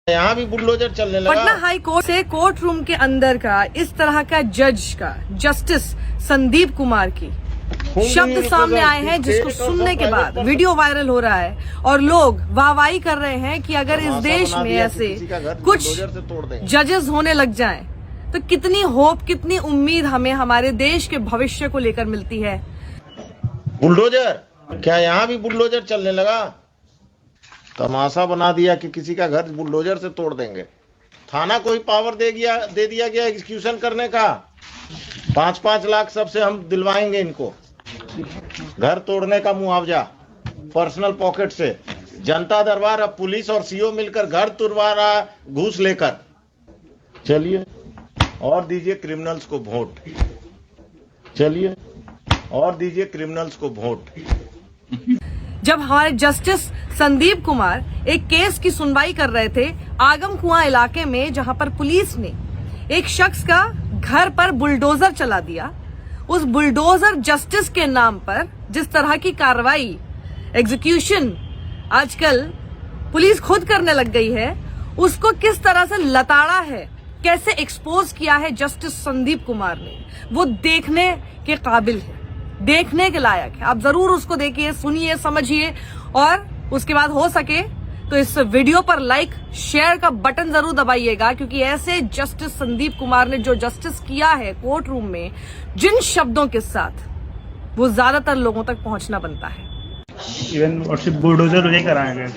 यहाँ भी बुलडोजर चलने लगा। पटना हाई कोर्ट से कोर्ट रूम के अंदर का इस तरह का जज का जस्टिस संदीप कुमार की शब्द सामने आए हैं, जिसको सुनने के बाद वीडियो वायरल हो रहा है और लोग वाहवाही कर रहे हैं कि अगर इस देश में ऐसे कुछ जजेस होने लग जाएं तो कितनी होप, कितनी उम्मीद हमें हमारे देश के भविष्य को लेकर मिलती है। बुलडोजर, क्या यहाँ भी बुलडोजर चलने लगा? तमाशा बना दिया कि किसी का घर बुलडोजर से तोड़ देंगे। थाना को ही पावर दे दिया गया एग्जीक्यूशन करने का। 5-5 लाख सबसे हम दिलवाएंगे इनको, घर तोड़ने का मुआवजा पर्सनल पॉकेट से। जनता दरबार अब पुलिस और सीओ मिलकर घर तुड़वा रहा घूस लेकर। चलिए और दीजिए क्रिमिनल्स को वोट, चलिए और दीजिए क्रिमिनल्स को वोट। जब हमारे जस्टिस संदीप कुमार एक केस की सुनवाई कर रहे थे आगम कुआं इलाके में, जहां पर पुलिस ने एक शख्स का घर पर बुलडोजर चला दिया, उस बुलडोजर जस्टिस के नाम पर जिस तरह की कार्रवाई, एग्जीक्यूशन आजकल पुलिस खुद करने लग गई है, उसको किस तरह से लताड़ा है, कैसे एक्सपोज किया है जस्टिस संदीप कुमार ने, वो देखने के काबिल है, देखने के लायक है। आप जरूर उसको देखिए, सुनिए, समझिए और उसके बाद हो सके तो इस वीडियो पर लाइक शेयर का बटन जरूर दबाइएगा, क्योंकि ऐसे जस्टिस संदीप कुमार ने जो जस्टिस किया है कोर्ट रूम में, जिन शब्दों के साथ, वो ज्यादातर लोगों तक पहुंचना बनता है। इवन व्हाट्सएप बुलडोजर लेकर आए गए।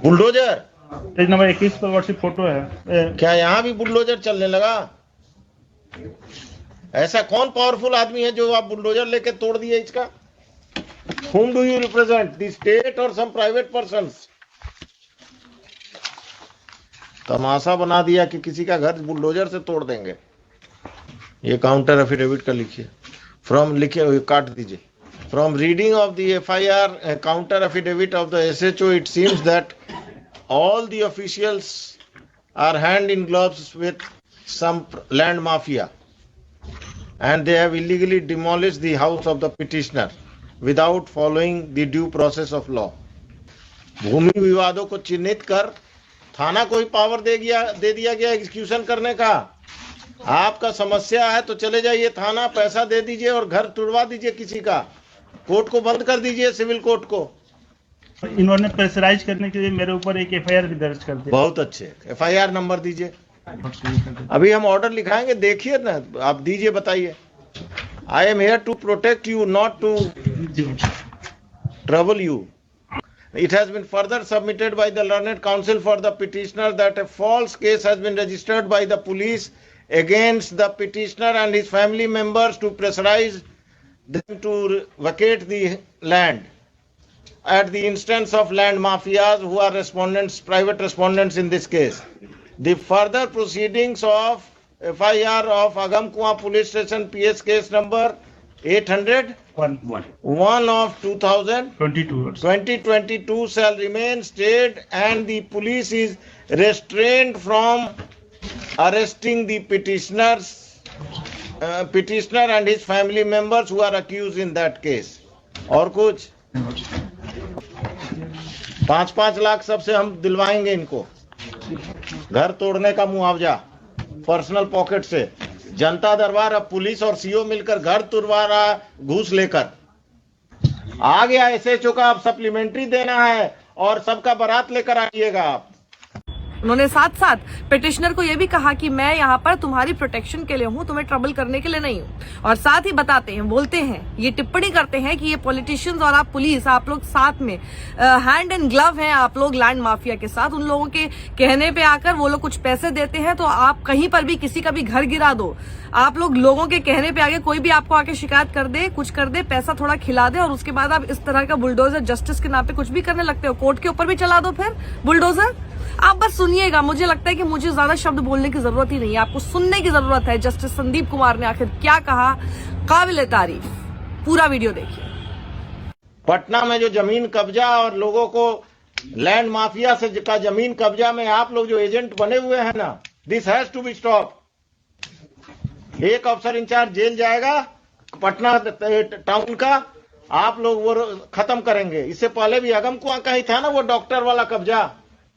बुलडोजर पेज नंबर 21 पर व्हाट्सएप फोटो है। क्या यहाँ भी बुलडोजर चलने लगा? ऐसा कौन पावरफुल आदमी है जो आप बुलडोजर लेके तोड़ दिए इसका? Whom do you represent? The state or some private persons? तमाशा बना दिया कि किसी का घर बुलडोजर से तोड़ देंगे। ये काउंटर एफिडेविट का लिखिए, लिखिए, काट दीजिए। From reading of the FIR counter affidavit of the SHO, it seems that all the officials are hand in gloves with some land mafia, and they have illegally demolished the house of the petitioner without following the due process of law. भूमि विवादों को चिन्हित कर थाना को ही power दे दिया गया execution करने का। आपका समस्या है तो चले जाइए थाना, पैसा दे दीजिए और घर तुड़वा दीजिए किसी का। कोर्ट को बंद कर दीजिए, सिविल कोर्ट को। इन्होंने प्रेशराइज करने के लिए मेरे ऊपर एक FIR भी दर्ज कर दिया। बहुत अच्छे, FIR नंबर दीजिए। अभी हम ऑर्डर लिखाएंगे, देखिए ना, आप दीजिए, बताइए। I am here to protect you, not to trouble you. It has been further submitted by the learned counsel for the petitioner that a false case has been registered by the police against the petitioner and his family members to pressurize them to vacate the land at the instance of land mafias who are respondents, private respondents in this case. The further proceedings of FIR of Agam Kuan Police Station PS case number 801 of 2022 shall remain stayed, and the police is restrained from arresting the petitioner and his family members who are accused in that case. और कुछ 5-5 लाख सबसे हम दिलवाएंगे इनको, घर तोड़ने का मुआवजा personal pocket से। जनता दरबार अब पुलिस और सीओ मिलकर घर तुड़वा रहा घूस लेकर। आ गया SHO का, अब सप्लीमेंट्री देना है और सबका बारात लेकर आइएगा आप। उन्होंने साथ साथ पिटिशनर को यह भी कहा कि मैं यहाँ पर तुम्हारी प्रोटेक्शन के लिए हूँ, तुम्हें ट्रबल करने के लिए नहीं हूँ। और साथ ही बताते हैं, बोलते हैं, ये टिप्पणी करते हैं कि ये पॉलिटिशियंस और आप पुलिस, आप लोग साथ में हैंड इन ग्लव हैं, आप लोग लैंड माफिया के साथ। उन लोगों के कहने पे आकर वो लोग कुछ पैसे देते हैं तो आप कहीं पर भी किसी का भी घर गिरा दो, आप लोग लोगों के कहने पे आगे कोई भी आपको आके शिकायत कर दे, कुछ कर दे, पैसा थोड़ा खिला दे, और उसके बाद आप इस तरह का बुलडोजर जस्टिस के नाम पे कुछ भी करने लगते हो। कोर्ट के ऊपर भी चला दो फिर बुलडोजर। आप बस सुनिएगा, मुझे लगता है कि मुझे ज्यादा शब्द बोलने की जरूरत ही नहीं है, आपको सुनने की जरूरत है जस्टिस संदीप कुमार ने आखिर क्या कहा। काबिल तारीफ, पूरा वीडियो देखिए। पटना में जो जमीन कब्जा और लोगों को लैंड माफिया से का जमीन कब्जा में आप लोग जो एजेंट बने हुए हैं ना, this has to be stop. एक अफसर इंचार्ज जेल जाएगा पटना टाउन का, आप लोग वो खत्म करेंगे। इससे पहले भी अगम कुआं का ही था ना वो डॉक्टर वाला कब्जा,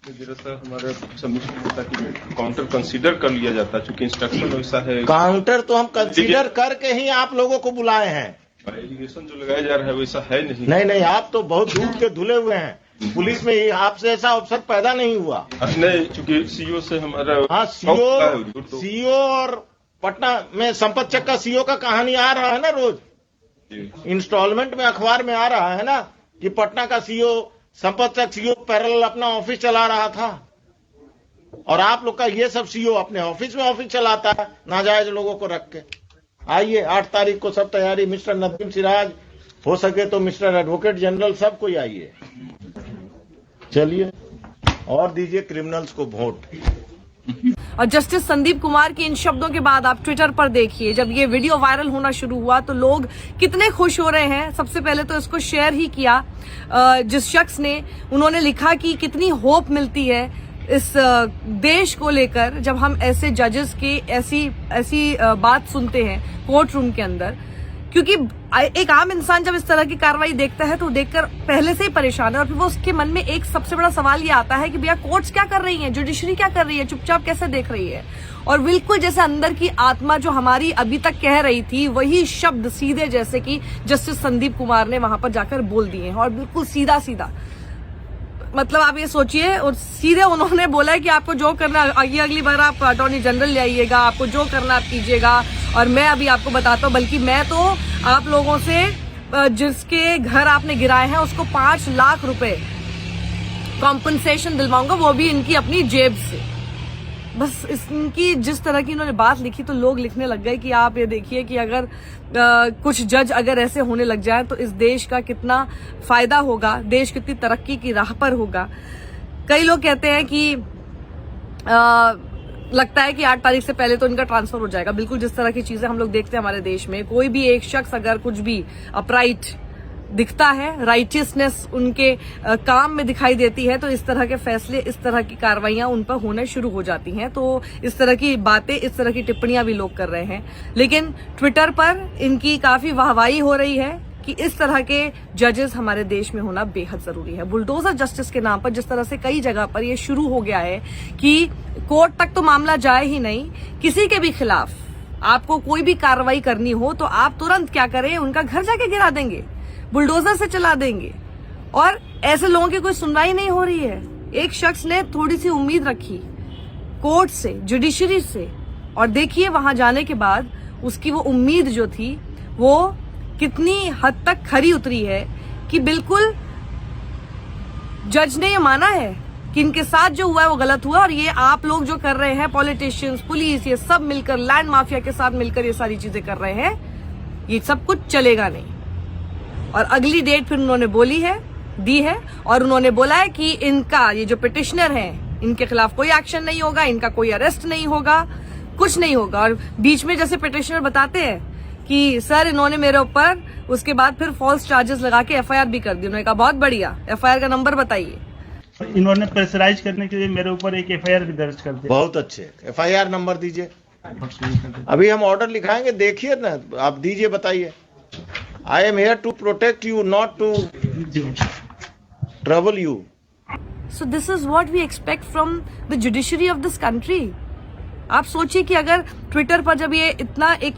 दरअसल हमारा सबमिशन होता कि काउंटर कंसीडर कर लिया जाता है, चूंकि इंस्ट्रक्शन वैसा है। काउंटर तो हम कंसीडर करके ही आप लोगों को बुलाए हैं। एलिगेशन जो लगाया जा रहा है वैसा है नहीं। नहीं नहीं, आप तो बहुत दूर के धुले हुए हैं। पुलिस में ही आपसे ऐसा अवसर पैदा नहीं हुआ। नहीं, चूंकि सीओ से हमारा हाँ, सीओ और पटना में संपत चक का सीओ का कहानी आ रहा है ना रोज। इंस्टॉलमेंट में अखबार में आ रहा है ना कि पटना का सीओ, संपत चक सीओ पैरेलल अपना ऑफिस चला रहा था, और आप लोग का ये सब सीओ अपने ऑफिस में ऑफिस चलाता है नाजायज लोगों को रख के। आइए 8 तारीख को सब तैयारी, मिस्टर नदीम सिराज, हो सके तो मिस्टर एडवोकेट जनरल, सब कोई आइए। चलिए और दीजिए क्रिमिनल्स को वोट। और जस्टिस संदीप कुमार के इन शब्दों के बाद आप ट्विटर पर देखिए, जब ये वीडियो वायरल होना शुरू हुआ तो लोग कितने खुश हो रहे हैं। सबसे पहले तो इसको शेयर ही किया जिस शख्स ने, उन्होंने लिखा कि कितनी होप मिलती है इस देश को लेकर जब हम ऐसे जजेस की ऐसी बात सुनते हैं कोर्ट रूम के अंदर। क्योंकि एक आम इंसान जब इस तरह की कार्रवाई देखता है तो देखकर पहले से ही परेशान है, और फिर वो उसके मन में एक सबसे बड़ा सवाल ये आता है कि भैया कोर्ट्स क्या कर रही हैं, जुडिशरी क्या कर रही है, चुपचाप कैसे देख रही है। और बिल्कुल जैसे अंदर की आत्मा जो हमारी अभी तक कह रही थी, वही शब्द सीधे जैसे कि जस्टिस संदीप कुमार ने वहां पर जाकर बोल दिए हैं, और बिल्कुल सीधा सीधा। मतलब आप ये सोचिए, और सीधे उन्होंने बोला है कि आपको जो करना, अगली बार आप अटॉर्नी जनरल ले आइएगा, आपको जो करना आप कीजिएगा, और मैं अभी आपको बताता हूँ, बल्कि मैं तो आप लोगों से जिसके घर आपने गिराए हैं उसको 5 लाख रुपए कॉम्पनसेशन दिलवाऊंगा, वो भी इनकी अपनी जेब से। बस इनकी जिस तरह की इन्होंने बात लिखी तो लोग लिखने लग गए कि आप ये देखिए कि अगर कुछ जज अगर ऐसे होने लग जाए तो इस देश का कितना फायदा होगा, देश कितनी तरक्की की राह पर होगा। कई लोग कहते हैं कि लगता है कि 8 तारीख से पहले तो इनका ट्रांसफर हो जाएगा। बिल्कुल जिस तरह की चीजें हम लोग देखते हैं हमारे देश में, कोई भी एक शख्स अगर कुछ भी अपराइट दिखता है, राइटियसनेस उनके काम में दिखाई देती है, तो इस तरह के फैसले, इस तरह की कार्रवाइयां उन पर होने शुरू हो जाती हैं। तो इस तरह की बातें, इस तरह की टिप्पणियां भी लोग कर रहे हैं। लेकिन ट्विटर पर इनकी काफी वाहवाही हो रही है कि इस तरह के जजेस हमारे देश में होना बेहद जरूरी है। बुलडोजर जस्टिस के नाम पर जिस तरह से कई जगह पर यह शुरू हो गया है कि कोर्ट तक तो मामला जाए ही नहीं, किसी के भी खिलाफ आपको कोई भी कार्रवाई करनी हो तो आप तुरंत क्या करें, उनका घर जाके गिरा देंगे, बुलडोजर से चला देंगे, और ऐसे लोगों की कोई सुनवाई नहीं हो रही है। एक शख्स ने थोड़ी सी उम्मीद रखी कोर्ट से, जुडिशरी से, और देखिए वहां जाने के बाद उसकी वो उम्मीद जो थी वो कितनी हद तक खरी उतरी है कि बिल्कुल जज ने ये माना है कि इनके साथ जो हुआ है वो गलत हुआ, और ये आप लोग जो कर रहे हैं, पॉलिटिशियंस, पुलिस, ये सब मिलकर लैंड माफिया के साथ मिलकर ये सारी चीजें कर रहे हैं, ये सब कुछ चलेगा नहीं। और अगली डेट फिर उन्होंने दी है, और उन्होंने बोला है कि इनका ये जो पिटिशनर हैं, इनके खिलाफ कोई एक्शन नहीं होगा, इनका कोई अरेस्ट नहीं होगा, कुछ नहीं होगा। और बीच में जैसे पिटिशनर बताते हैं कि सर इन्होंने मेरे ऊपर उसके बाद फिर फॉल्स चार्जेस लगा के एफआईआर भी कर दी। उन्होंने कहा बहुत बढ़िया, एफआईआर का नंबर बताइए। इन्होंने प्रेशराइज करने के लिए मेरे ऊपर एक एफआईआर भी दर्ज कर दिया। बहुत अच्छे, एफआईआर नंबर दीजिए। अभी हम ऑर्डर लिखाएंगे, देखिए ना, आप दीजिए, बताइए। I am here to protect you, not to trouble you. So this is what we expect from the judiciary of this country. आप सोचिए कि अगर ट्विटर पर जब ये इतना एक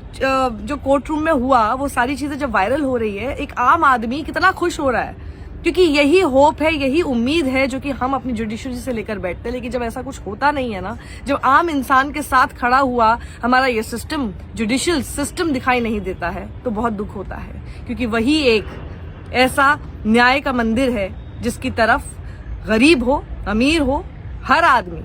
जो कोर्ट रूम में हुआ, वो सारी चीजें जब वायरल हो रही है, एक आम आदमी कितना खुश हो रहा है, क्योंकि यही होप है, यही उम्मीद है जो कि हम अपनी जुडिशरी से लेकर बैठते हैं। लेकिन जब ऐसा कुछ होता नहीं है ना, जब आम इंसान के साथ खड़ा हुआ हमारा ये सिस्टम, जुडिशियल सिस्टम दिखाई नहीं देता है, तो बहुत दुख होता है। क्योंकि वही एक ऐसा न्याय का मंदिर है जिसकी तरफ गरीब हो, अमीर हो, हर आदमी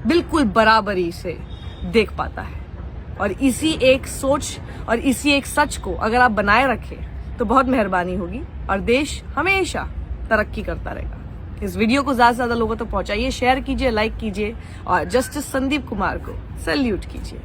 बिल्कुल बराबरी से देख पाता है। और इसी एक सोच और इसी एक सच को अगर आप बनाए रखें तो बहुत मेहरबानी होगी, और देश हमेशा तरक्की करता रहेगा। इस वीडियो को ज्यादा से ज्यादा लोगों तक पहुंचाइए, शेयर कीजिए, लाइक कीजिए, और जस्टिस संदीप कुमार को सैल्यूट कीजिए।